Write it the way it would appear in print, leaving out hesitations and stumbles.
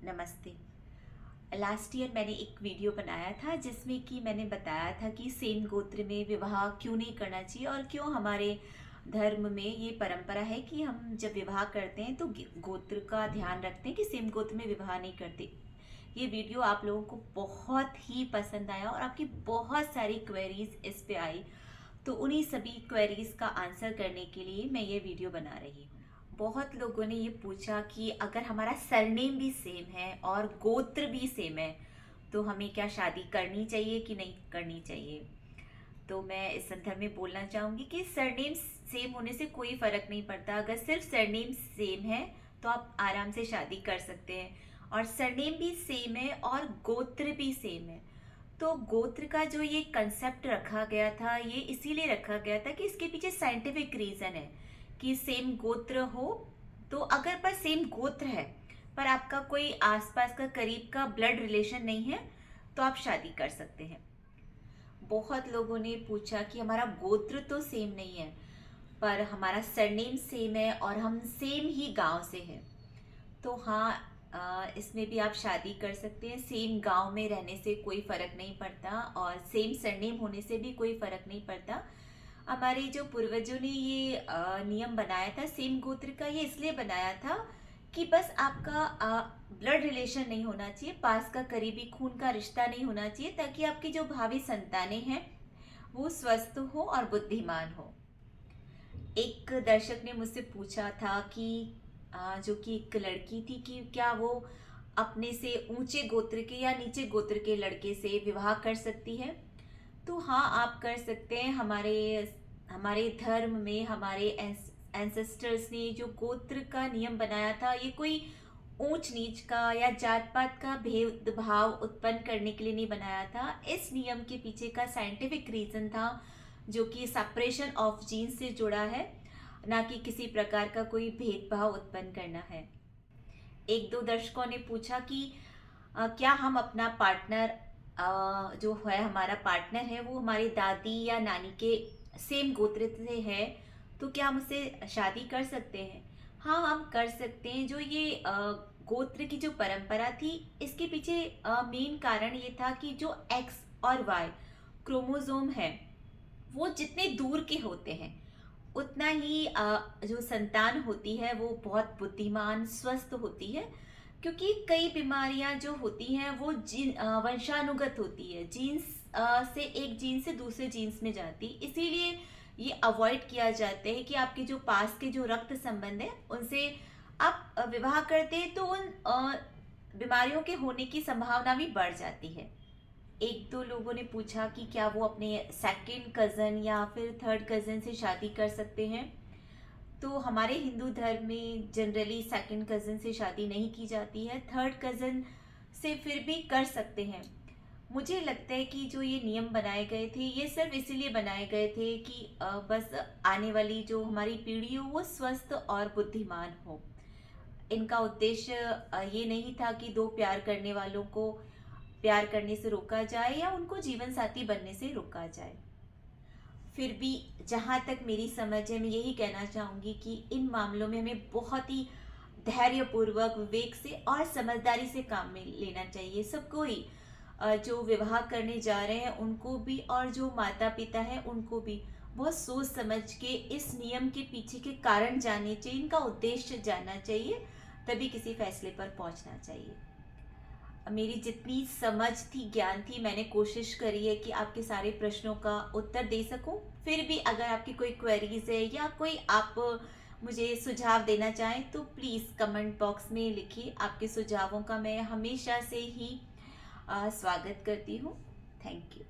नमस्ते। Last year मैंने एक वीडियो बनाया था जिसमें कि मैंने बताया था कि सेम गोत्र में विवाह क्यों नहीं करना चाहिए और क्यों हमारे धर्म में ये परंपरा है कि हम जब विवाह करते हैं तो गोत्र का ध्यान रखते हैं कि सेम गोत्र में विवाह नहीं करते। ये वीडियो आप लोगों को बहुत ही पसंद आया और आपकी बहुत सारी क्वेरीज इस पे आई, तो उन्हीं सभी क्वेरीज का आंसर करने के लिए मैं ये वीडियो बना रही हूँ। बहुत लोगों ने ये पूछा कि अगर हमारा सरनेम भी सेम है और गोत्र भी सेम है तो हमें क्या शादी करनी चाहिए कि नहीं करनी चाहिए। तो मैं इस संदर्भ में बोलना चाहूँगी कि सरनेम सेम होने से कोई फ़र्क नहीं पड़ता। अगर सिर्फ सरनेम सेम है तो आप आराम से शादी कर सकते हैं, और सरनेम भी सेम है और गोत्र भी सेम है। तो गोत्र का जो ये कंसेप्ट रखा गया था, ये इसीलिए रखा गया था कि इसके पीछे साइंटिफिक रीज़न है कि सेम गोत्र हो। तो अगर पर सेम गोत्र है पर आपका कोई आसपास का करीब का ब्लड रिलेशन नहीं है तो आप शादी कर सकते हैं। बहुत लोगों ने पूछा कि हमारा गोत्र तो सेम नहीं है पर हमारा सरनेम सेम है और हम सेम ही गांव से हैं। तो हाँ, इसमें भी आप शादी कर सकते हैं। सेम गांव में रहने से कोई फ़र्क नहीं पड़ता और सेम सरनेम होने से भी कोई फ़र्क नहीं पड़ता। हमारे जो पूर्वजों ने ये नियम बनाया था सेम गोत्र का, ये इसलिए बनाया था कि बस आपका ब्लड रिलेशन नहीं होना चाहिए, पास का करीबी खून का रिश्ता नहीं होना चाहिए, ताकि आपकी जो भावी संतानें हैं वो स्वस्थ हो और बुद्धिमान हो। एक दर्शक ने मुझसे पूछा था कि जो कि एक लड़की थी, कि क्या वो अपने से ऊंचे गोत्र के या नीचे गोत्र के लड़के से विवाह कर सकती है। तो हाँ, आप कर सकते हैं। हमारे हमारे धर्म में हमारे एंसेस्टर्स ने जो गोत्र का नियम बनाया था, ये कोई ऊंच नीच का या जात पात का भेदभाव उत्पन्न करने के लिए नहीं बनाया था। इस नियम के पीछे का साइंटिफिक रीजन था जो कि सेपरेशन ऑफ जीन्स से जुड़ा है, ना कि किसी प्रकार का कोई भेदभाव उत्पन्न करना है। एक दो दर्शकों ने पूछा कि क्या हम अपना पार्टनर, जो है हमारा पार्टनर है वो हमारी दादी या नानी के सेम गोत्र से है तो क्या हम उससे शादी कर सकते हैं। हाँ, हम कर सकते हैं। जो ये गोत्र की जो परंपरा थी, इसके पीछे मेन कारण ये था कि जो एक्स और वाई क्रोमोसोम है वो जितने दूर के होते हैं उतना ही जो संतान होती है वो बहुत बुद्धिमान स्वस्थ होती है। क्योंकि कई बीमारियां जो होती हैं वो वंशानुगत होती है, जीन्स से एक जीन से दूसरे जीन्स में जाती, इसीलिए ये अवॉइड किया जाता है कि आपके जो पास के जो रक्त संबंध है उनसे आप विवाह करते हैं तो उन बीमारियों के होने की संभावना भी बढ़ जाती है। एक दो लोगों ने पूछा कि क्या वो अपने सेकंड कज़न या फिर थर्ड कज़न से शादी कर सकते हैं। तो हमारे हिंदू धर्म में जनरली सेकंड कज़न से शादी नहीं की जाती है, थर्ड कज़न से फिर भी कर सकते हैं। मुझे लगता है कि जो ये नियम बनाए गए थे ये सिर्फ इसीलिए बनाए गए थे कि बस आने वाली जो हमारी पीढ़ी हो वो स्वस्थ और बुद्धिमान हो। इनका उद्देश्य ये नहीं था कि दो प्यार करने वालों को प्यार करने से रोका जाए या उनको जीवन साथी बनने से रोका जाए। फिर भी जहाँ तक मेरी समझ है, मैं यही कहना चाहूँगी कि इन मामलों में हमें बहुत ही धैर्यपूर्वक, विवेक से और समझदारी से काम में लेना चाहिए। सबको ही, जो विवाह करने जा रहे हैं उनको भी और जो माता पिता हैं उनको भी बहुत सोच समझ के इस नियम के पीछे के कारण जानने चाहिए, इनका उद्देश्य जानना चाहिए, तभी किसी फैसले पर पहुंचना चाहिए। मेरी जितनी समझ थी, ज्ञान थी, मैंने कोशिश करी है कि आपके सारे प्रश्नों का उत्तर दे सकूं। फिर भी अगर आपकी कोई क्वेरीज है या कोई आप मुझे सुझाव देना चाहें तो प्लीज़ कमेंट बॉक्स में लिखिए। आपके सुझावों का मैं हमेशा से ही स्वागत करती हूँ। Thank you.